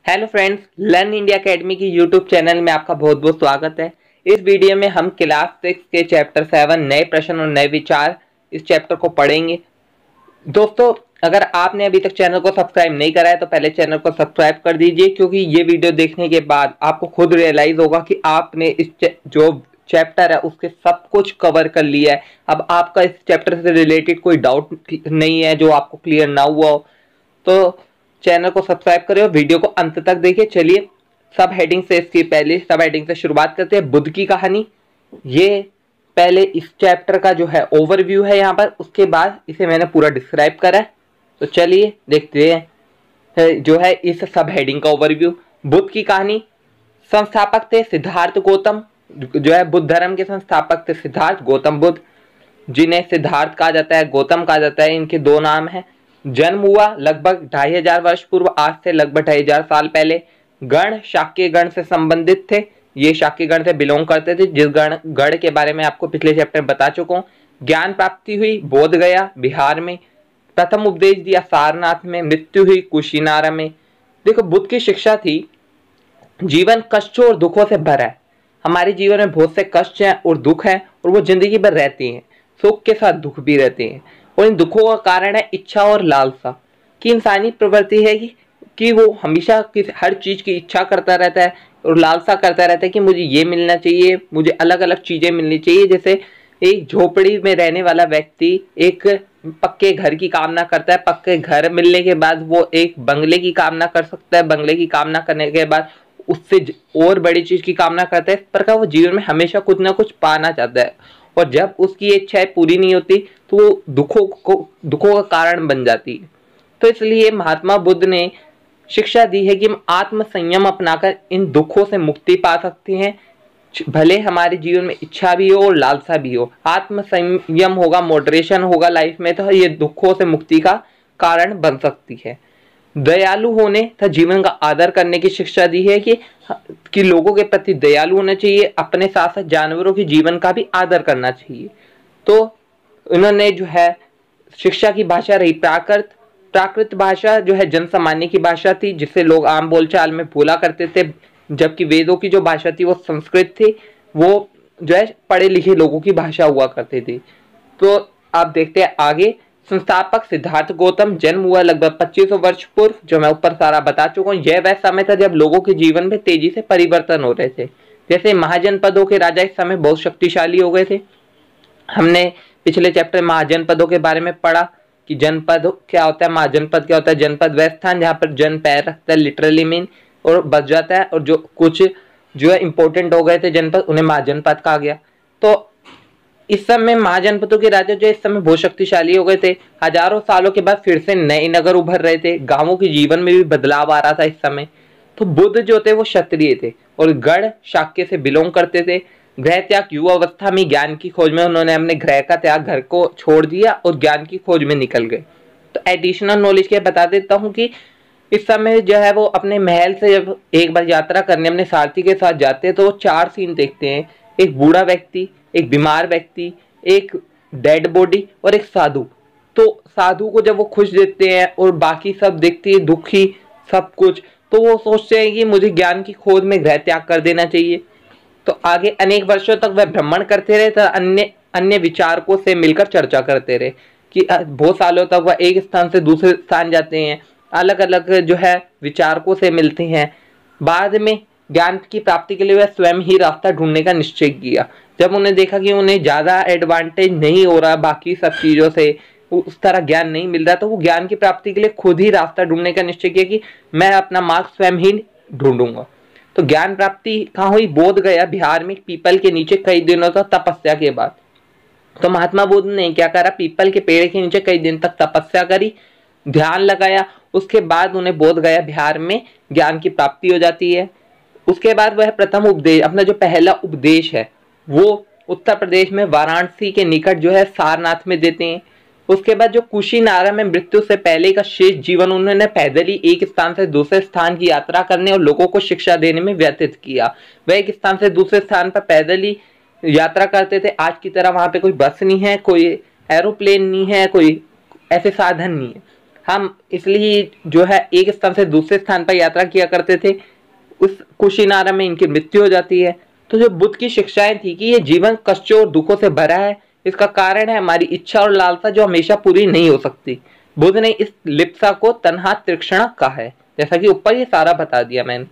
Hello friends, learn India academy की YouTube channel में आपका बहुत बहुत स्वागत है। इस वीडियो में हम क्लास 6 के चैप्टर 7 नए प्रश्न और नए विचार इस चैप्टर को पढ़ेंगे। दोस्तों, अगर आपने अभी तक चैनल को सब्सक्राइब नहीं करा है तो पहले चैनल को सब्सक्राइब कर दीजिए, क्योंकि ये वीडियो देखने के बाद आपको खुद रियलाइज होगा कि आपने इस जो चैप्टर है उसके सब कुछ कवर कर लिया है। अब आपका इस चैप्टर से रिलेटेड कोई डाउट नहीं है जो आपको क्लियर ना हुआ हो, तो चैनल को सब्सक्राइब करें और वीडियो को अंत तक देखिए। चलिए सब हेडिंग से, इसकी पहले सब हेडिंग से शुरुआत करते हैं। बुद्ध की कहानी, ये पहले इस चैप्टर का जो है ओवरव्यू है यहाँ पर, उसके बाद इसे मैंने पूरा डिस्क्राइब करा है। तो चलिए देखते हैं जो है इस सब हेडिंग का ओवरव्यू। बुद्ध की कहानी, संस्थापक थे सिद्धार्थ गौतम, जो है बुद्ध धर्म के संस्थापक थे सिद्धार्थ गौतम बुद्ध, जिन्हें सिद्धार्थ कहा जाता है, गौतम कहा जाता है। इनके दो नाम हैं। जन्म हुआ लगभग 2500 वर्ष पूर्व, आज से लगभग 2500 साल पहले। गण शाक्य गण से संबंधित थे, ये शाक्य गण से बिलोंग करते थे, जिस गण के बारे में आपको पिछले चैप्टर में बता चुका हूँ। ज्ञान प्राप्ति हुई बोध गया बिहार में, प्रथम उपदेश दिया सारनाथ में, मृत्यु हुई कुशीनारा में। देखो, बुद्ध की शिक्षा थी जीवन कष्टों और दुखों से भरा है। हमारे जीवन में बहुत से कष्ट हैं और दुख हैं, और वो जिंदगी भर रहती हैं। सुख के साथ दुख भी रहते हैं, और इन दुखों का कारण है इच्छा और लालसा की इंसानी प्रवृत्ति है कि वो हमेशा हर चीज की इच्छा करता रहता है और लालसा करता रहता है कि मुझे ये मिलना चाहिए, मुझे अलग अलग चीजें मिलनी चाहिए। जैसे एक झोपड़ी में रहने वाला व्यक्ति एक पक्के घर की कामना करता है, पक्के घर मिलने के बाद वो एक बंगले की कामना कर सकता है, बंगले की कामना करने के बाद उससे और बड़ी चीज की कामना करता है। इस प्रकार वो जीवन में हमेशा कुछ ना कुछ पाना चाहता है, और जब उसकी इच्छाएं पूरी नहीं होती तो वो दुखों का कारण बन जाती है। तो इसलिए महात्मा बुद्ध ने शिक्षा दी है कि हम आत्म संयम अपनाकर इन दुखों से मुक्ति पा सकते हैं। भले हमारे जीवन में इच्छा भी हो और लालसा भी हो, आत्म संयम होगा, मॉडरेशन होगा लाइफ में, तो ये दुखों से मुक्ति का कारण बन सकती है। दयालु होने तथा जीवन का आदर करने की शिक्षा दी है कि लोगों के प्रति दयालु होना चाहिए, अपने साथ साथ जानवरों के जीवन का भी आदर करना चाहिए। तो उन्होंने जो है शिक्षा की भाषा रही प्राकृत। प्राकृत भाषा जो है जन सामान्य की भाषा थी, जिसे लोग आम बोलचाल में बोला करते थे, जबकि वेदों की जो भाषा थी वो संस्कृत थी, वो जो है पढ़े लिखे लोगों की भाषा हुआ करती थी। तो आप देखते हैं आगे। संस्थापक सिद्धार्थ गौतम, जन्म हुआ लगभग 2500 वर्ष पूर्व, जो मैं ऊपर सारा बता चुका हूँ। यह वह समय था जब लोगों के जीवन में तेजी से परिवर्तन हो रहे थे। जैसे महाजनपदों के राजा इस समय बहुत शक्तिशाली हो गए थे। हमने पिछले चैप्टर महाजनपदों के बारे में पढ़ा कि जनपद क्या होता है, महाजनपद क्या होता है। जनपद वह स्थान जहाँ पर जन पैर रखता है, लिटरली मीन, और बच जाता है, और जो कुछ जो है इंपॉर्टेंट हो गए थे जनपद, उन्हें महाजनपद कहा गया। तो इस समय महाजनपदों के राजा जो इस समय बहुत शक्तिशाली हो गए थे। हजारों सालों के बाद फिर से नए नगर उभर रहे थे, गांवों के जीवन में भी बदलाव आ रहा था इस समय। तो बुद्ध जो थे वो क्षत्रिय थे और गण शाक्य से बिलोंग करते थे। गृह त्याग, युवा अवस्था में ज्ञान की खोज में उन्होंने अपने गृह का त्याग, घर को छोड़ दिया और ज्ञान की खोज में निकल गए। तो एडिशनल नॉलेज के बता देता हूँ कि इस समय जो है वो अपने महल से जब एक बार यात्रा करने अपने सारथी के साथ जाते हैं तो वो 4 सीन देखते हैं। एक बूढ़ा व्यक्ति, एक बीमार व्यक्ति, एक डेड बॉडी और एक साधु। तो साधु को जब वो खुश देखते हैं और बाकी सब देखते हैं दुखी सब कुछ, तो वो सोचते हैं कि मुझे ज्ञान की खोज में गृह त्याग कर देना चाहिए। तो आगे अनेक वर्षों तक वह भ्रमण करते रहे, तो अन्य विचारकों से मिलकर चर्चा करते रहे कि बहुत सालों तक वह एक स्थान से दूसरे स्थान जाते हैं, अलग अलग जो है विचारकों से मिलते हैं। बाद में ज्ञान की प्राप्ति के लिए वह स्वयं ही रास्ता ढूंढने का निश्चय किया। जब उन्हें देखा कि उन्हें ज्यादा एडवांटेज नहीं हो रहा बाकी सब चीजों से, उस तरह ज्ञान नहीं मिल रहा, तो वो ज्ञान की प्राप्ति के लिए खुद ही रास्ता ढूंढने का निश्चय किया कि मैं अपना मार्ग स्वयं ही ढूंढूंगा। तो ज्ञान प्राप्ति कहाँ हुई? बोध गया बिहार में, पीपल के नीचे कई दिनों तक तपस्या के बाद। तो महात्मा बुद्ध ने क्या करा? पीपल के पेड़ के नीचे कई दिन तक तपस्या करी, ध्यान लगाया। उसके बाद उन्हें बोध गया बिहार में ज्ञान की प्राप्ति हो जाती है। उसके बाद वह प्रथम उपदेश, अपना जो पहला उपदेश है वो उत्तर प्रदेश में वाराणसी के निकट जो है सारनाथ में देते हैं। उसके बाद जो कुशीनारा में मृत्यु से पहले का शेष जीवन उन्होंने पैदल ही एक स्थान से दूसरे स्थान की यात्रा करने और लोगों को शिक्षा देने में व्यतीत किया। वह एक स्थान से दूसरे स्थान पर पैदल ही यात्रा करते थे। आज की तरह वहां पे कोई बस नहीं है, कोई एरोप्लेन नहीं है, कोई ऐसे साधन नहीं है। हम इसलिए जो है एक स्थान से दूसरे स्थान पर यात्रा किया करते थे, उस कुशीनारा में इनकी मृत्यु हो जाती है। तो जो बुद्ध की शिक्षाएं थी कि ये जीवन कष्टों और दुखों से भरा है, इसका कारण है हमारी इच्छा और लालसा जो हमेशा पूरी नहीं हो सकती। बुद्ध ने इस लिप्सा को तन्हा तृष्णा कहा है, जैसा कि ऊपर ये सारा बता दिया मैंने।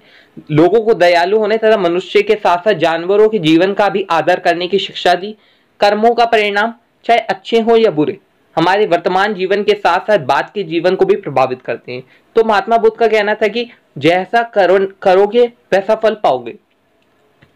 लोगों को दयालु होने तथा मनुष्य के साथ साथ जानवरों के जीवन का भी आदर करने की शिक्षा दी। कर्मों का परिणाम चाहे अच्छे हो या बुरे हमारे वर्तमान जीवन के साथ साथ बाद के जीवन को भी प्रभावित करते हैं। तो महात्मा बुद्ध का कहना था कि जैसा करोगे वैसा फल पाओगे,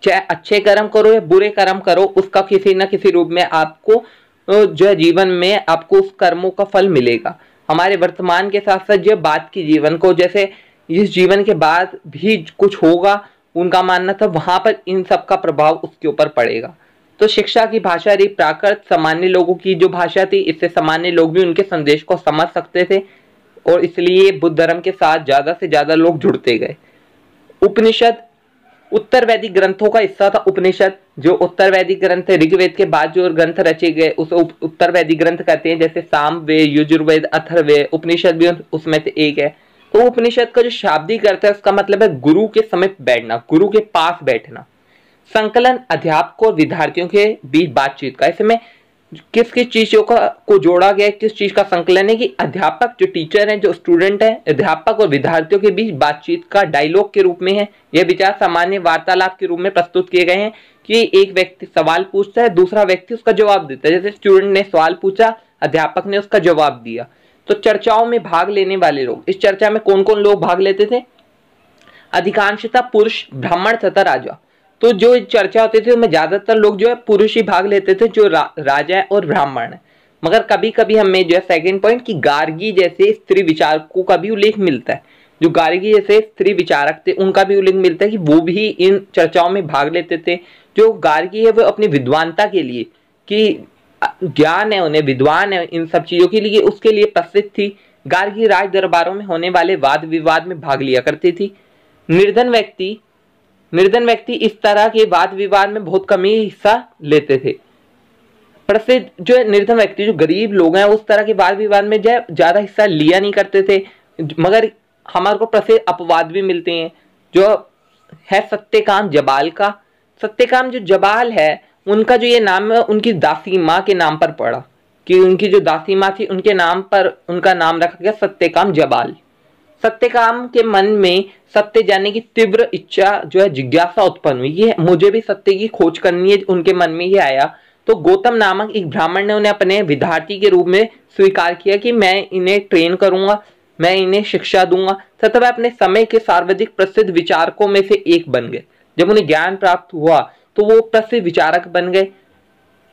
चाहे अच्छे कर्म करो या बुरे कर्म करो, उसका किसी न किसी रूप में आपको जो है जीवन में आपको उस कर्मों का फल मिलेगा। हमारे वर्तमान के साथ साथ जो बाद की जीवन को, जैसे इस जीवन के बाद भी कुछ होगा, उनका मानना था वहां पर इन सब का प्रभाव उसके ऊपर पड़ेगा। तो शिक्षा की भाषा रही प्राकृत सामान्य लोगों की जो भाषा थी, इससे सामान्य लोग भी उनके संदेश को समझ सकते थे और इसलिए बुद्ध धर्म के साथ ज्यादा से ज्यादा लोग जुड़ते गए। उपनिषद उत्तर वैदिक ग्रंथों का हिस्सा था। उपनिषद जो उत्तर वैदिक ग्रंथ है, ऋग्वेद के बाद जो ग्रंथ रचे गए उसे उत्तर वैदिक ग्रंथ कहते हैं, जैसे सामवेद, यजुर्वेद, अथर्ववेद। उपनिषद भी उसमें से एक है। तो उपनिषद का जो शाब्दिक अर्थ है उसका मतलब है गुरु के समीप बैठना, गुरु के पास बैठना। संकलन अध्यापक और विद्यार्थियों के बीच बातचीत का, इसमें किस किस चीजों को जोड़ा गया, किस चीज का संकलन है कि अध्यापक जो टीचर हैं, जो स्टूडेंट है, अध्यापक और विद्यार्थियों के बीच बातचीत का डायलॉग के रूप में है। यह विचार सामान्य वार्तालाप के रूप में प्रस्तुत किए गए हैं कि एक व्यक्ति सवाल पूछता है, दूसरा व्यक्ति उसका जवाब देता है। जैसे स्टूडेंट ने सवाल पूछा, अध्यापक ने उसका जवाब दिया। तो चर्चाओं में भाग लेने वाले लोग, इस चर्चा में कौन कौन लोग भाग लेते थे? अधिकांशतः पुरुष, ब्राह्मण तथा राजा। तो जो चर्चा होती थी उसमें ज्यादातर लोग जो है पुरुष ही भाग लेते थे, जो राजा और ब्राह्मण है। मगर कभी कभी हमें जो है सेकंड पॉइंट की गार्गी जैसे स्त्री विचारकों का भी उल्लेख मिलता है। जो गार्गी जैसे स्त्री विचारक थे उनका भी उल्लेख मिलता है कि वो भी इन चर्चाओं में भाग लेते थे। जो गार्गी है वो अपनी विद्वानता के लिए, कि ज्ञान है उन्हें, विद्वान है इन सब चीजों के लिए, उसके लिए प्रसिद्ध थी। गार्गी राज दरबारों में होने वाले वाद विवाद में भाग लिया करती थी। निर्धन व्यक्ति इस तरह के वाद विवाद में बहुत कम ही हिस्सा लेते थे। प्रसिद्ध जो निर्धन व्यक्ति, जो गरीब लोग हैं, उस तरह के वाद विवाद में ज्यादा हिस्सा लिया नहीं करते थे। मगर हमारे को प्रसिद्ध अपवाद भी मिलते हैं, जो है सत्यकाम जबाल का। सत्यकाम जो जबाल है उनका जो ये नाम है उनकी दासी माँ के नाम पर पड़ा, कि उनकी जो दासी माँ थी उनके नाम पर उनका नाम रखा गया सत्यकाम जबाल। सत्यकाम के मन में सत्य जानने की तीव्र इच्छा जो है जिज्ञासा उत्पन्न हुई, ये मुझे भी सत्य की खोज करनी है, उनके मन में ये आया। तो गौतम नामक एक ब्राह्मण ने उन्हें अपने विद्यार्थी के रूप में स्वीकार किया कि मैं इन्हें ट्रेन करूंगा, मैं इन्हें शिक्षा दूंगा। तथा वह अपने समय के सर्वाधिक प्रसिद्ध विचारकों में से एक बन गए। जब उन्हें ज्ञान प्राप्त हुआ तो वो प्रसिद्ध विचारक बन गए।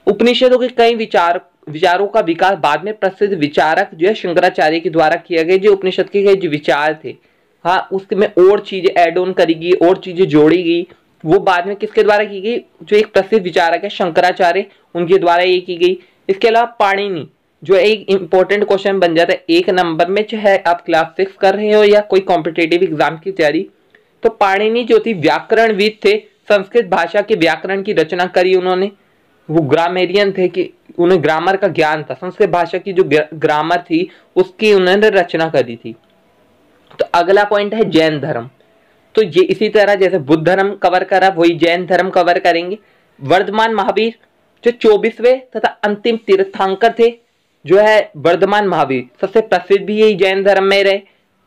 उपनिषदों के कई विचारों का विकास बाद में प्रसिद्ध विचारक जो है शंकराचार्य के द्वारा किया गया। जो उपनिषद के जो विचार थे, हाँ, उसमें और चीजें ऐड ऑन करी गई, और चीजें जोड़ी गई। वो बाद में किसके द्वारा की गई? जो एक प्रसिद्ध विचारक है शंकराचार्य, उनके द्वारा ये की गई। इसके अलावा पाणिनि, जो एक इंपॉर्टेंट क्वेश्चन बन जाता है 1 नंबर में, चाहे आप क्लास 6 कर रहे हो या कोई कॉम्पिटेटिव एग्जाम की तैयारी। तो पाणिनि जो थी व्याकरणविद थे, संस्कृत भाषा के व्याकरण की रचना करी उन्होंने। वो ग्रामेरियन थे कि उन्हें ग्रामर का ज्ञान था, संस्कृत भाषा की जो ग्रामर थी उसकी उन्होंने रचना करी थी। तो अगला पॉइंट है जैन धर्म। तो ये इसी तरह जैसे बुद्ध धर्म कवर करा वही जैन धर्म कवर करेंगे। वर्धमान महावीर जो 24वें तथा अंतिम तीर्थंकर थे, जो है वर्धमान महावीर, सबसे प्रसिद्ध भी यही जैन धर्म में रहे,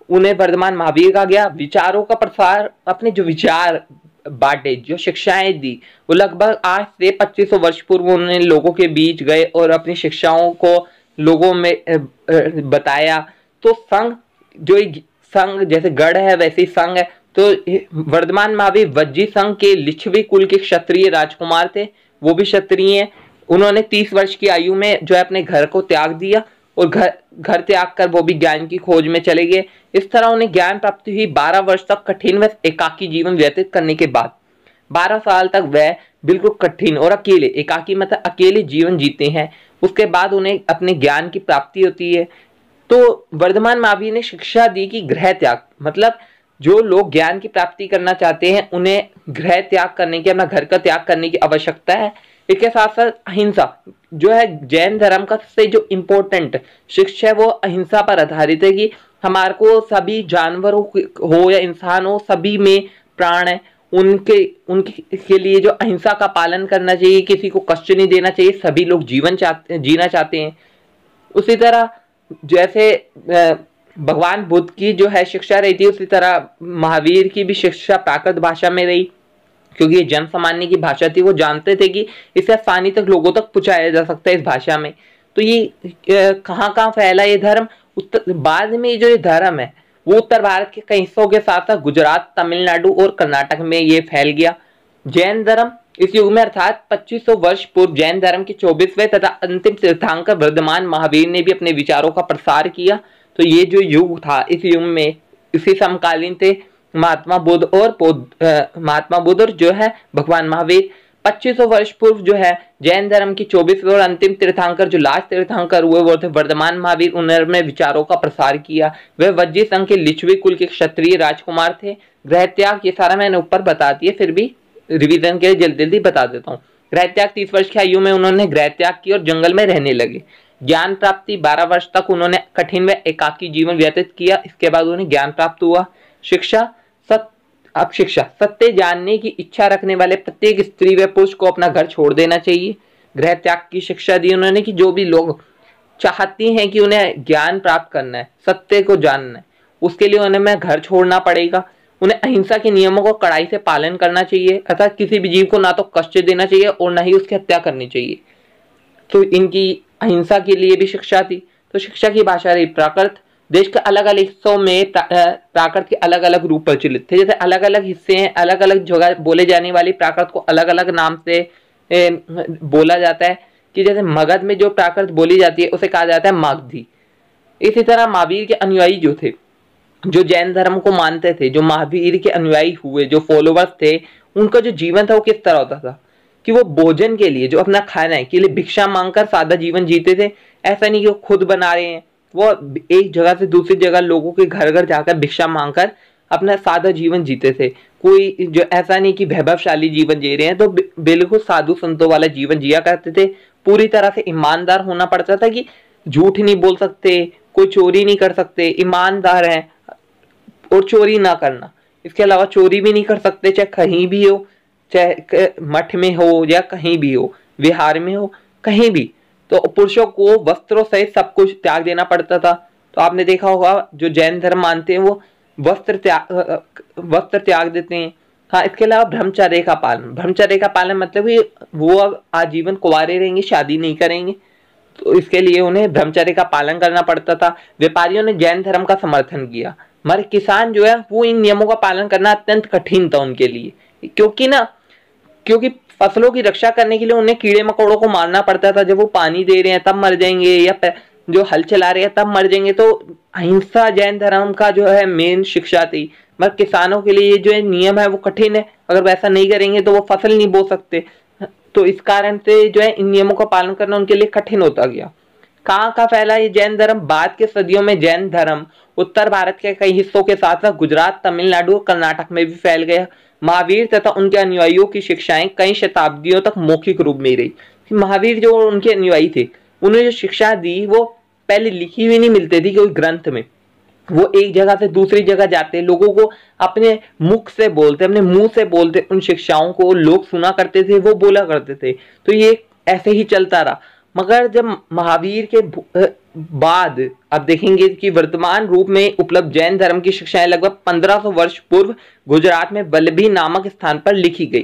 उन्हें वर्धमान महावीर कहा गया। विचारों का प्रसार, अपने जो विचार बांटे, जो शिक्षाएं दी, वो लगभग आज से 2500 वर्ष पूर्व उन्होंने लोगों के बीच गए और अपनी शिक्षाओं को लोगों में बताया। तो संघ, जो संघ जैसे गढ़ है वैसे ही संघ है। तो वर्धमान महावीर वज्जी संघ के लिच्छवी कुल के क्षत्रिय राजकुमार थे, वो भी क्षत्रिय हैं। उन्होंने 30 वर्ष की आयु में जो है अपने घर को त्याग दिया और घर त्याग कर वो भी ज्ञान की खोज में चले गए। इस तरह उन्हें ज्ञान प्राप्ति हुई। 12 वर्ष तक कठिन व एकाकी जीवन व्यतीत करने के बाद 12 साल तक वह बिल्कुल कठिन और अकेले, एकाकी मतलब अकेले जीवन जीते हैं। उसके बाद उन्हें अपने ज्ञान की प्राप्ति होती है। तो वर्धमान महावीर ने शिक्षा दी कि गृह त्याग, मतलब जो लोग ज्ञान की प्राप्ति करना चाहते हैं उन्हें गृह त्याग करने की, अपना घर का त्याग करने की आवश्यकता है। इसके साथ साथ अहिंसा जो है जैन धर्म का सबसे जो इम्पोर्टेंट शिक्षा है वो अहिंसा पर आधारित है कि हमारे को सभी जानवरों हो या इंसान हो सभी में प्राण है, उनके उनके के लिए जो अहिंसा का पालन करना चाहिए, किसी को कष्ट नहीं देना चाहिए, सभी लोग जीना चाहते हैं। उसी तरह जैसे भगवान बुद्ध की जो है शिक्षा रही थी, उसी तरह महावीर की भी शिक्षा प्राकृत भाषा में रही, क्योंकि ये जन सामान्य की भाषा थी। वो जानते थे कि इसे आसानी तक लोगों तक पहुंचाया जा सकता है इस भाषा में। तो ये कहाँ कहाँ फैला ये धर्म, उत्तर बाद में जो ये धर्म है वो उत्तर भारत के कई हिस्सों के साथ साथ गुजरात, तमिलनाडु और कर्नाटक में ये फैल गया। जैन धर्म इस युग में अर्थात 2500 वर्ष पूर्व जैन धर्म के 24वें तथा अंतिम तीर्थंकर वर्धमान महावीर ने भी अपने विचारों का प्रसार किया। तो ये जो युग था, इस युग में इसी समकालीन थे महात्मा बुद्ध और जो है भगवान महावीर। 2500 वर्ष पूर्व जो है जैन धर्म की 24वें और अंतिम तीर्थंकर जो लास्ट तीर्थंकर हुए वो थे वर्धमान महावीर। उन्होंने विचारों का प्रसार किया। वे वज्जी संघ के लिच्छवी कुल के क्षत्रिय राजकुमार थे। गृह त्याग, ये सारा मैंने ऊपर बता दिया, फिर भी रिवीजन के जल्दी जल्दी बता देता हूँ। गृह त्याग 30 वर्ष की आयु में उन्होंने गृह त्याग किया और जंगल में रहने लगे। ज्ञान प्राप्ति 12 वर्ष तक उन्होंने कठिन व एकाकी जीवन व्यतीत किया। इसके बाद उन्हें ज्ञान प्राप्त हुआ। शिक्षा सत्य जानने की इच्छा रखने वाले प्रत्येक स्त्री व पुरुष को अपना घर छोड़ देना चाहिए। गृह त्याग की शिक्षा दी उन्होंने कि जो भी लोग चाहती हैं कि उन्हें ज्ञान प्राप्त करना है, सत्य को जानना है, उसके लिए उन्हें घर छोड़ना पड़ेगा। उन्हें अहिंसा के नियमों को कड़ाई से पालन करना चाहिए, अर्थात किसी भी जीव को ना तो कष्ट देना चाहिए और ना ही उसकी हत्या करनी चाहिए। तो इनकी अहिंसा के लिए भी शिक्षा थी। तो शिक्षा की भाषा रही प्राकृत। देश के अलग अलग हिस्सों में प्राकृत के अलग अलग रूप प्रचलित थे। जैसे अलग अलग हिस्से हैं, अलग अलग जगह बोले जाने वाली प्राकृत को अलग अलग नाम से बोला जाता है। कि जैसे मगध में जो प्राकृत बोली जाती है उसे कहा जाता है मागधी। इसी तरह महावीर के अनुयायी जो थे, जो जैन धर्म को मानते थे, जो महावीर के अनुयायी हुए, जो फॉलोवर्स थे, उनका जो जीवन था वो किस तरह होता था कि वो भोजन के लिए, जो अपना खाना है के लिए भिक्षा मांगकर सादा जीवन जीते थे। ऐसा नहीं कि वो खुद बना रहे हैं, वो एक जगह से दूसरी जगह लोगों के घर घर जाकर भिक्षा मांगकर अपना सादा जीवन जीते थे। कोई जो ऐसा नहीं कि वैभवशाली जीवन जी रहे हैं, तो बिल्कुल साधु संतों वाला जीवन जिया करते थे। पूरी तरह से ईमानदार होना पड़ता था कि झूठ नहीं बोल सकते, कोई चोरी नहीं कर सकते, ईमानदार हैं और चोरी ना करना। इसके अलावा चोरी भी नहीं कर सकते, चाहे कहीं भी हो, चाहे मठ में हो या कहीं भी हो, विहार में हो, कहीं भी। तो पुरुषों को वस्त्रों सहित सब कुछ त्याग देना पड़ता था। तो आपने देखा होगा जो जैन धर्म मानते हैं वो वस्त्र त्याग देते हैं। हाँ, इसके अलावा ब्रह्मचर्य का पालन मतलब कि वो अब आजीवन कुंवारे रहेंगे, शादी नहीं करेंगे। तो इसके लिए उन्हें ब्रह्मचर्य का पालन करना पड़ता था। व्यापारियों ने जैन धर्म का समर्थन किया, मगर किसान जो है वो इन नियमों का पालन करना अत्यंत कठिन था उनके लिए, क्योंकि फसलों की रक्षा करने के लिए उन्हें कीड़े मकोड़ों को मारना पड़ता था। जब वो पानी दे रहे हैं तब मर जाएंगे, या जो हल चला रहे हैं तब मर जाएंगे। तो अहिंसा जैन धर्म का जो है मेन शिक्षा थी। मगर किसानों के लिए जो है नियम है वो कठिन है, अगर वैसा नहीं करेंगे तो वो फसल नहीं बो सकते। तो इस कारण से जो है इन नियमों का पालन करना उनके लिए कठिन होता गया। कहाँ कहाँ फैला ये जैन धर्म? बाद के सदियों में जैन धर्म उत्तर भारत के कई हिस्सों के साथ साथ गुजरात, तमिलनाडु और कर्नाटक में भी फैल गया। महावीर तथा उनके अनुयायियों की शिक्षाएं कई शताब्दियों तक मौखिक रूप में रही। महावीर जो उनके अनुयायी थे, उन्होंने जो शिक्षा दी वो पहले लिखी हुई नहीं मिलती थी कोई ग्रंथ में। वो एक जगह से दूसरी जगह जाते, लोगों को अपने मुख से बोलते, अपने मुंह से बोलते, उन शिक्षाओं को लोग सुना करते थे, वो बोला करते थे। तो ये ऐसे ही चलता रहा। मगर जब महावीर के बाद अब देखेंगे कि वर्तमान रूप में उपलब्ध जैन धर्म की शिक्षाएं लगभग 1500 वर्ष पूर्व गुजरात में वल्लभी नामक स्थान पर लिखी गई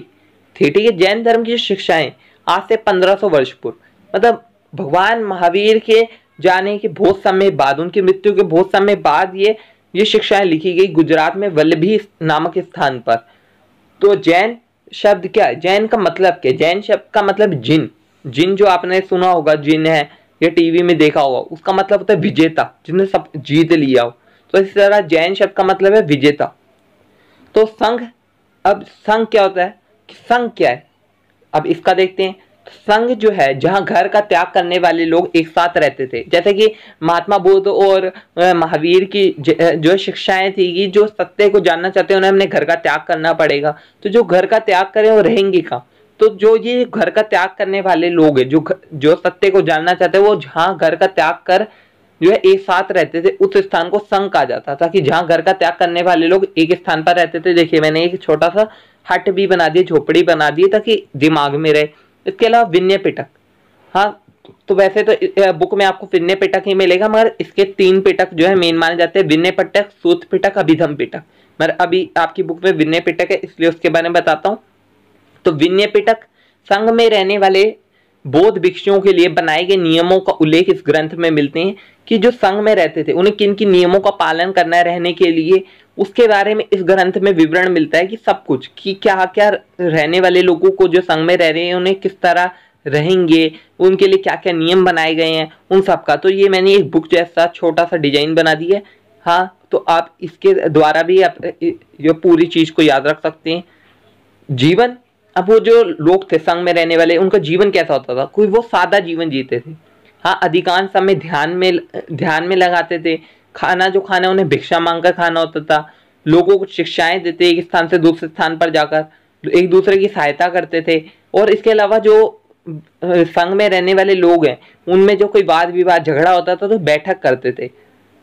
थी। ठीक है, जैन धर्म की शिक्षाएं आज से 1500 वर्ष पूर्व, मतलब भगवान महावीर के जाने के बहुत समय बाद, उनकी मृत्यु के बहुत समय बाद ये शिक्षाएं लिखी गई गुजरात में वल्लभी नामक स्थान पर। तो जैन शब्द क्या है? जैन का मतलब क्या? जैन शब्द का मतलब जिन। जिन जो आपने सुना होगा, जिन है या टीवी में देखा होगा, उसका मतलब होता है विजेता, जिसने सब जीत लिया हो। तो इस तरह जैन शब्द का मतलब है विजेता। तो संघ, अब संघ क्या होता है कि संघ क्या है, अब इसका देखते हैं। संघ जो है जहां घर का त्याग करने वाले लोग एक साथ रहते थे, जैसे कि महात्मा बुद्ध और महावीर की जो शिक्षाएं थी कि जो सत्य को जानना चाहते हैं उन्हें अपने घर का त्याग करना पड़ेगा। तो जो घर का त्याग करें वो रहेंगे कहाँ? तो जो ये घर का त्याग करने वाले लोग हैं, जो सत्य को जानना चाहते हैं, वो जहाँ घर का त्याग कर जो है एक साथ रहते थे, उस स्थान को संघ कहा जाता था। कि जहाँ घर का त्याग करने वाले लोग एक स्थान पर रहते थे। देखिए मैंने एक छोटा सा हट भी बना दिया, झोपड़ी बना दी ताकि दिमाग में रहे। इसके अलावा विनय पिटक, हाँ तो वैसे तो बुक में आपको विनय पिटक ही मिलेगा, मगर इसके 3 पिटक जो है मेन माने जाते हैं, विनय पिटक, सूत पिटक, अभिधम पिटक। मगर अभी आपकी बुक में विनय पिटक है, इसलिए उसके बारे में बताता हूँ। तो विनय पिटक संघ में रहने वाले बौद्ध भिक्षुओं के लिए बनाए गए नियमों का उल्लेख इस ग्रंथ में मिलते हैं कि जो संघ में रहते थे उन्हें किन किन नियमों का पालन करना है रहने के लिए, उसके बारे में इस ग्रंथ में विवरण मिलता है कि सब कुछ, कि क्या क्या रहने वाले लोगों को जो संघ में रह रहे हैं उन्हें किस तरह रहेंगे, उनके लिए क्या क्या नियम बनाए गए हैं, उन सब का। तो ये मैंने एक बुक जैसा छोटा सा डिजाइन बना दिया है। हाँ तो आप इसके द्वारा भी आप ये पूरी चीज को याद रख सकते हैं। जीवन, अब वो जो लोग थे संघ में रहने वाले, उनका जीवन कैसा होता था? कोई वो सादा जीवन जीते थे। हाँ अधिकांश समय ध्यान में लगाते थे। खाना जो खाना उन्हें भिक्षा मांगकर खाना होता था। लोगों को शिक्षाएं देते, एक स्थान से दूसरे स्थान पर जाकर एक दूसरे की सहायता करते थे। और इसके अलावा जो संघ में रहने वाले लोग हैं उनमें जो कोई वाद विवाद झगड़ा होता था तो बैठक करते थे।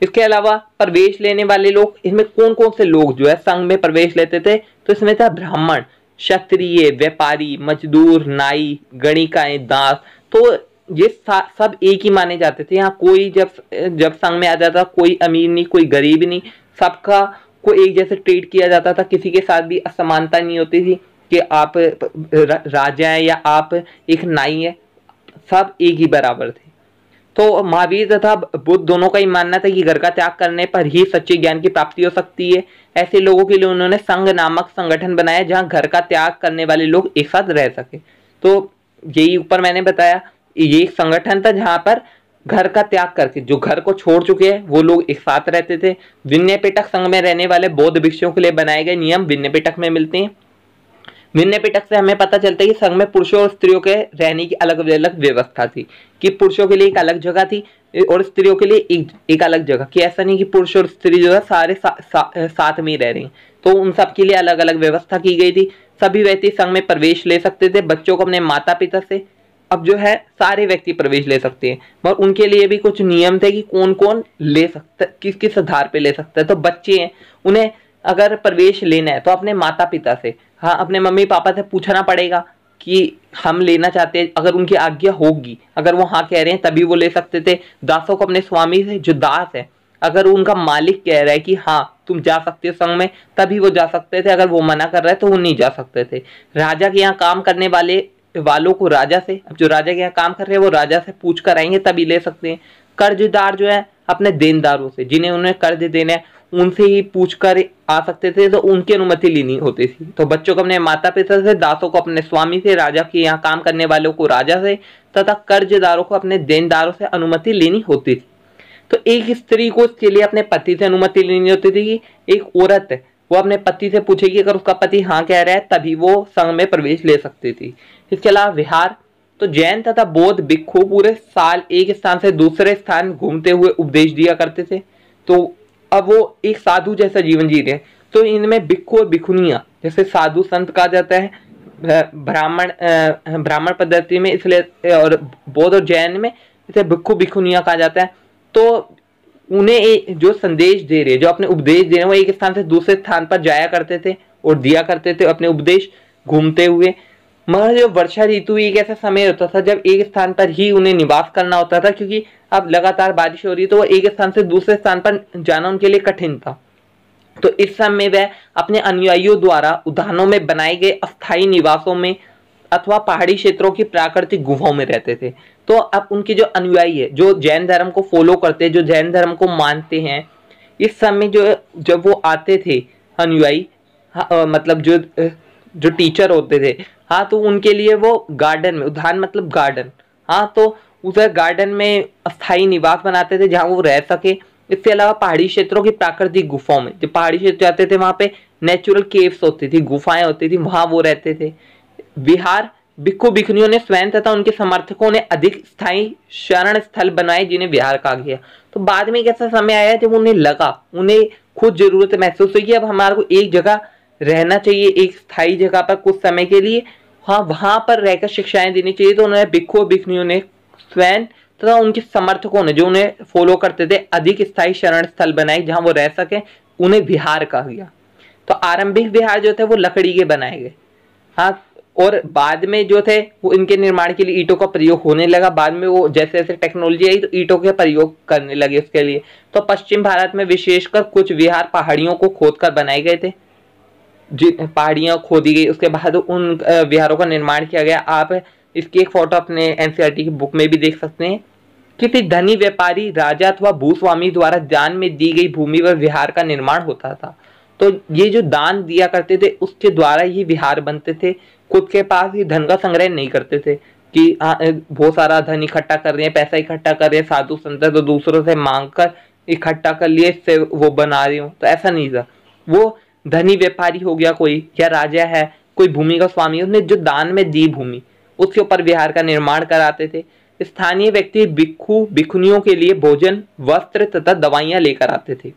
इसके अलावा प्रवेश लेने वाले लोग, इसमें कौन कौन से लोग जो है संघ में प्रवेश लेते थे? तो इसमें था ब्राह्मण, क्षत्रिय, व्यापारी, मजदूर, नाई, गणिकाएं, दास। तो ये सब एक ही माने जाते थे। यहाँ कोई जब संघ में आ जाता कोई अमीर नहीं, कोई गरीब नहीं, सबका को एक जैसे ट्रीट किया जाता था। किसी के साथ भी असमानता नहीं होती थी कि आप राजा हैं या आप एक नाई है, सब एक ही बराबर थे। तो महावीर तथा बुद्ध दोनों का ही मानना था कि घर का त्याग करने पर ही सच्चे ज्ञान की प्राप्ति हो सकती है। ऐसे लोगों के लिए उन्होंने संघ नामक संगठन बनाया जहां घर का त्याग करने वाले लोग एक साथ रह सके। तो यही ऊपर मैंने बताया, ये एक संगठन था जहां पर घर का त्याग करके जो घर को छोड़ चुके हैं वो लोग एक साथ रहते थे। विनय पिटक संघ में रहने वाले बौद्ध भिक्षुओं के लिए बनाए गए नियम विनय पिटक में मिलते हैं। विनय पिटक से हमें पता चलता है कि संघ में पुरुषों और स्त्रियों के रहने की अलग अलग व्यवस्था थी। कि पुरुषों के लिए एक अलग जगह थी और स्त्रियों के लिए एक अलग जगह। कि ऐसा नहीं कि पुरुष और स्त्री जो है सारे साथ में ही रह रहे हैं। तो उन सब के लिए अलग अलग व्यवस्था की गई थी। सभी व्यक्ति संघ में प्रवेश ले सकते थे। बच्चों को अपने माता पिता से, अब जो है सारे व्यक्ति प्रवेश ले सकते हैं, मगर उनके लिए भी कुछ नियम थे कि कौन कौन ले सकता, किस किस आधार पे ले सकता है। तो बच्चे हैं, उन्हें अगर प्रवेश लेना है तो अपने माता पिता से, हाँ अपने मम्मी पापा से पूछना पड़ेगा कि हम लेना चाहते हैं। अगर उनकी आज्ञा होगी, अगर वो हाँ कह रहे हैं तभी वो ले सकते थे। दासों को अपने स्वामी से, जो दास है, अगर उनका मालिक कह रहा है कि हाँ तुम जा सकते हो संघ में, तभी वो जा सकते थे। अगर वो मना कर रहा है तो वो नहीं जा सकते थे। राजा के यहाँ काम करने वालों को राजा से, अब जो राजा के यहाँ काम कर रहे हैं वो राजा से पूछ कर आएंगे तभी ले सकते हैं। कर्जदार जो है अपने देनदारों से, जिन्हें उन्हें कर्ज देना है, उनसे ही पूछ कर आ सकते थे। तो उनकी अनुमति लेनी होती थी। तो बच्चों को अपने माता पिता से, दासों को अपने स्वामी से, राजा के यहाँ काम करने वालों को राजा से, तथा कर्जदारों को अपने देनदारों से अनुमति लेनी होती थी। तो एक स्त्री को इसके लिए अपने पति से अनुमति लेनी होती थी। कि एक औरत है वो अपने पति से पूछेगी, अगर उसका पति हाँ कह रहा है तभी वो संघ में प्रवेश ले सकती थी। इसके अलावा विहार, तो जैन तथा बौद्ध भिक्षु पूरे साल एक स्थान से दूसरे स्थान घूमते हुए उपदेश दिया करते थे। तो अब वो एक साधु जैसा जीवन जी रहे हैं। तो इनमें भिक्षु और भिक्षुनियां, जैसे साधु संत कहा जाता है ब्राह्मण पद्धति में, इसलिए और बौद्ध और जैन में इसे भिक्षु भिक्षुनियां कहा जाता है। तो उन्हें जो संदेश दे रहे, जो अपने उपदेश दे रहे हैं, वो एक स्थान से दूसरे स्थान पर जाया करते थे और दिया करते थे अपने उपदेश घूमते हुए। मगर जो वर्षा ऋतु एक ऐसा समय होता था जब एक स्थान पर ही उन्हें निवास करना होता था, क्योंकि अब लगातार बारिश हो रही है तो वो एक स्थान से दूसरे स्थान पर जाना उनके लिए कठिन था। तो इस समय वह अपने अनुयायियों द्वारा उद्यानों में बनाए गए अस्थायी निवासों में अथवा पहाड़ी क्षेत्रों की प्राकृतिक गुफाओं में रहते थे। तो अब उनके जो अनुयायी है, जो जैन धर्म को फॉलो करते हैं, जो जैन धर्म को मानते हैं, इस समय जब वो आते थे अनुयायी, मतलब जो टीचर होते थे, हाँ तो उनके लिए वो गार्डन में, उद्यान मतलब गार्डन, हाँ तो उस गार्डन में अस्थायी निवास बनाते थे जहाँ वो रह सके। इसके अलावा पहाड़ी क्षेत्रों की प्राकृतिक गुफाओं में, जब पहाड़ी क्षेत्र जाते थे वहां पे नेचुरल केव्स होती थी, गुफाएं होती थी, वहां वो रहते थे। विहार, भिक्षु भिक्षुनियों ने स्वयं तथा उनके समर्थकों ने अधिक स्थायी शरण स्थल बनाए जिन्हें विहार कहा गया। तो बाद में एक ऐसा समय आया जब उन्हें लगा, उन्हें खुद जरूरत महसूस हुई कि अब हमारे को एक जगह रहना चाहिए, एक स्थायी जगह पर कुछ समय के लिए, हाँ वहां पर रहकर शिक्षाएं देनी चाहिए। तो उन्होंने भिक्षु भिक्षुनियों ने स्वयं तथा उनके समर्थकों ने, जो उन्हें फॉलो करते थे, अधिक स्थायी शरण स्थल बनाए जहां वो रह सके, उन्हें विहार कहा गया। तो आरंभिक विहार जो थे वो लकड़ी के बनाए गए। हाँ, और बाद में जो थे वो इनके निर्माण के लिए ईंटों का प्रयोग होने लगा। बाद में वो जैसे जैसे टेक्नोलॉजी आई तो ईंटों का प्रयोग करने लगे उसके लिए। तो पश्चिम भारत में विशेषकर कुछ विहार पहाड़ियों को खोदकर बनाए गए थे, पहाड़ियां खोदी गई, उसके बाद उन विहारों का निर्माण किया गया। आप इसकी एक फोटो अपने एनसीईआरटी की बुक में भी देख सकते हैं। किसी धनी व्यापारी, राजा अथवा भूस्वामी द्वारा दान में दी गई भूमि पर विहार का निर्माण होता था। तो ये जो दान दिया करते थे उसके द्वारा ही विहार बनते थे। खुद के पास ही धन का संग्रह नहीं करते थे कि बहुत सारा धन इकट्ठा कर रहे हैं, पैसा इकट्ठा कर रहे हैं साधु संत, तो दूसरों से मांग कर इकट्ठा कर लिए, इससे वो बना रही हूँ, तो ऐसा नहीं था। वो धनी व्यापारी हो गया कोई, या राजा है, कोई भूमि का स्वामी, उसने जो दान में दी भूमि उसके ऊपर विहार का निर्माण कराते थे। स्थानीय व्यक्ति भिक्षु भिक्षुनियों के लिए भोजन, वस्त्र तथा दवाइयां लेकर आते थे।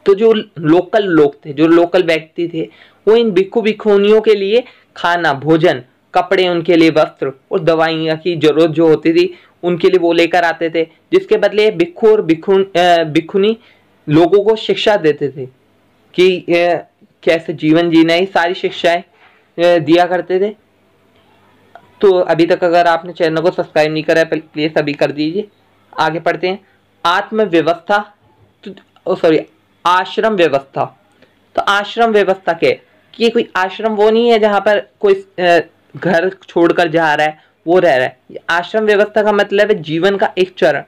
तो जो लोकल लोग थे, जो लोकल व्यक्ति थे, वो इन भिक्षु भिक्षुनियों के लिए खाना, भोजन, कपड़े, उनके लिए वस्त्र और दवाइयां की जरूरत जो होती थी उनके लिए वो लेकर आते थे। जिसके बदले भिक्षु और भिक्षुनी लोगों को शिक्षा देते थे कि कैसे जीवन जीना है, सारी शिक्षाएं दिया करते थे। तो अभी तक अगर आपने चैनल को सब्सक्राइब नहीं करा है प्लीज अभी कर दीजिए। आगे पढ़ते हैं। आत्म व्यवस्था, आश्रम व्यवस्था। तो आश्रम व्यवस्था क्या है कि ये कोई आश्रम वो नहीं है जहां पर कोई घर छोड़कर जा रहा है वो रह रहा है। आश्रम व्यवस्था का मतलब है जीवन का एक चरण।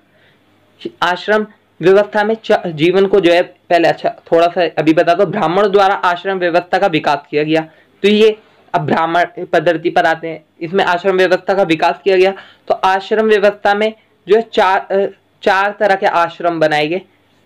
आश्रम व्यवस्था में जीवन को जो है, पहले अच्छा थोड़ा सा अभी बता दो, ब्राह्मण द्वारा आश्रम व्यवस्था का विकास किया गया। तो ये अब ब्राह्मण पद्धति पर आते हैं, इसमें आश्रम व्यवस्था का विकास किया गया। तो आश्रम व्यवस्था में जो है चार तरह के आश्रम बनाए गए,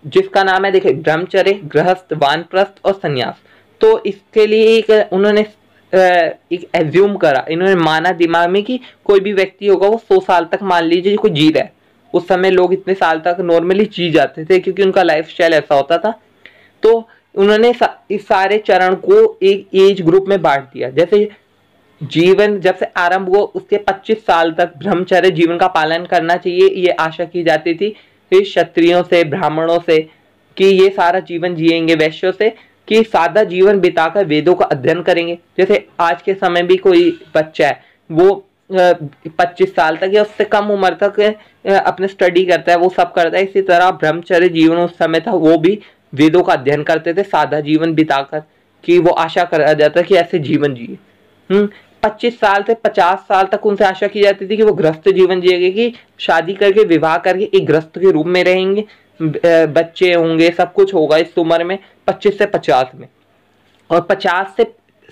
जिसका नाम है देखिए ब्रह्मचर्य, गृहस्थ, वानप्रस्थ और संन्यास। तो इसके लिए एक उन्होंने एक एज्यूम करा, इन्होंने माना दिमाग में कि कोई भी व्यक्ति होगा वो 100 साल तक मान लीजिए कोई जी रहा है। उस समय लोग इतने साल तक नॉर्मली जी जाते थे क्योंकि उनका लाइफस्टाइल ऐसा होता था। तो उन्होंने इस सारे चरण को एक एज ग्रुप में बांट दिया। जैसे जीवन जब से आरंभ हुआ उसके 25 साल तक ब्रह्मचर्य जीवन का पालन करना चाहिए, ये आशा की जाती थी क्षत्रियों से, ब्राह्मणों से, कि ये सारा जीवन जिएंगे, वैश्यों से कि सादा जीवन बिताकर वेदों का अध्ययन करेंगे। जैसे आज के समय भी कोई बच्चा है वो 25 साल तक या उससे कम उम्र तक अपने स्टडी करता है, वो सब करता है। इसी तरह ब्रह्मचर्य जीवन उस समय था, वो भी वेदों का अध्ययन करते थे सादा जीवन बिताकर, कि वो आशा करा जाता है कि ऐसे जीवन जिए। 25 साल से 50 साल तक उनसे आशा की जाती थी कि वो गृहस्थ जीवन जिएंगे, कि शादी करके विवाह करके एक गृहस्थ के रूप में रहेंगे, बच्चे होंगे, सब कुछ होगा इस उम्र में 25 से 50 में। और 50 से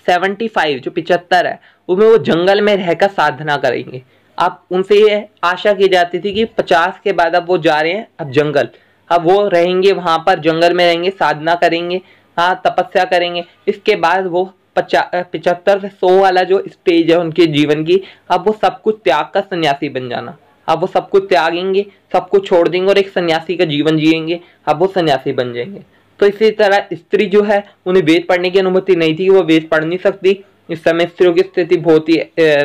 75 जो 75 है उसमें वो जंगल में रहकर साधना करेंगे। अब उनसे ये आशा की जाती थी कि 50 के बाद अब वो जा रहे हैं अब जंगल, अब वो रहेंगे वहां पर, जंगल में रहेंगे, साधना करेंगे, हाँ तपस्या करेंगे। इसके बाद वो 75 से 100 वाला जो स्टेज है उनके जीवन की, अब वो सब कुछ त्याग कर सन्यासी बन जाना। अब वो सब कुछ त्यागेंगे, सब कुछ छोड़ देंगे और एक सन्यासी का जीवन जिएंगे, अब वो सन्यासी बन जाएंगे। तो इसी तरह स्त्री जो है उन्हें वेद पढ़ने की अनुमति नहीं थी, वो वेद पढ़ नहीं सकती। इस समय स्त्रियों की स्थिति बहुत ही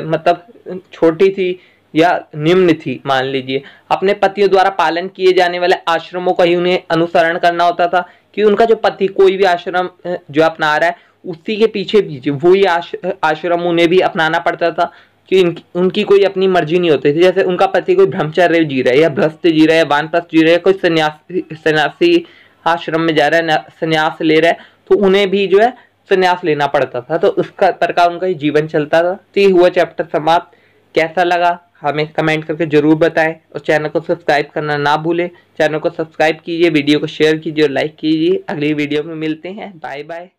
मतलब छोटी थी या निम्न थी मान लीजिए। अपने पतियों द्वारा पालन किए जाने वाले आश्रमों का ही उन्हें अनुसरण करना होता था, कि उनका जो पति कोई भी आश्रम जो अपना रहा है उसी के पीछे पीछे वही आश्रम उन्हें भी अपनाना पड़ता था, कि उनकी कोई अपनी मर्जी नहीं होती थी। जैसे उनका पति कोई ब्रह्मचर्य जी रहा है या भ्रष्ट जी रहा है, वानप्रस्थ जी रहा है, कोई सन्यासी आश्रम में जा रहा है, संन्यास ले रहा है, तो उन्हें भी जो है संन्यास लेना पड़ता था। तो उसका प्रकार उनका ही जीवन चलता था। तो ये हुआ चैप्टर समाप्त। कैसा लगा हमें कमेंट करके जरूर बताएं और चैनल को सब्सक्राइब करना ना भूलें। चैनल को सब्सक्राइब कीजिए, वीडियो को शेयर कीजिए और लाइक कीजिए। अगली वीडियो में मिलते हैं। Bye bye.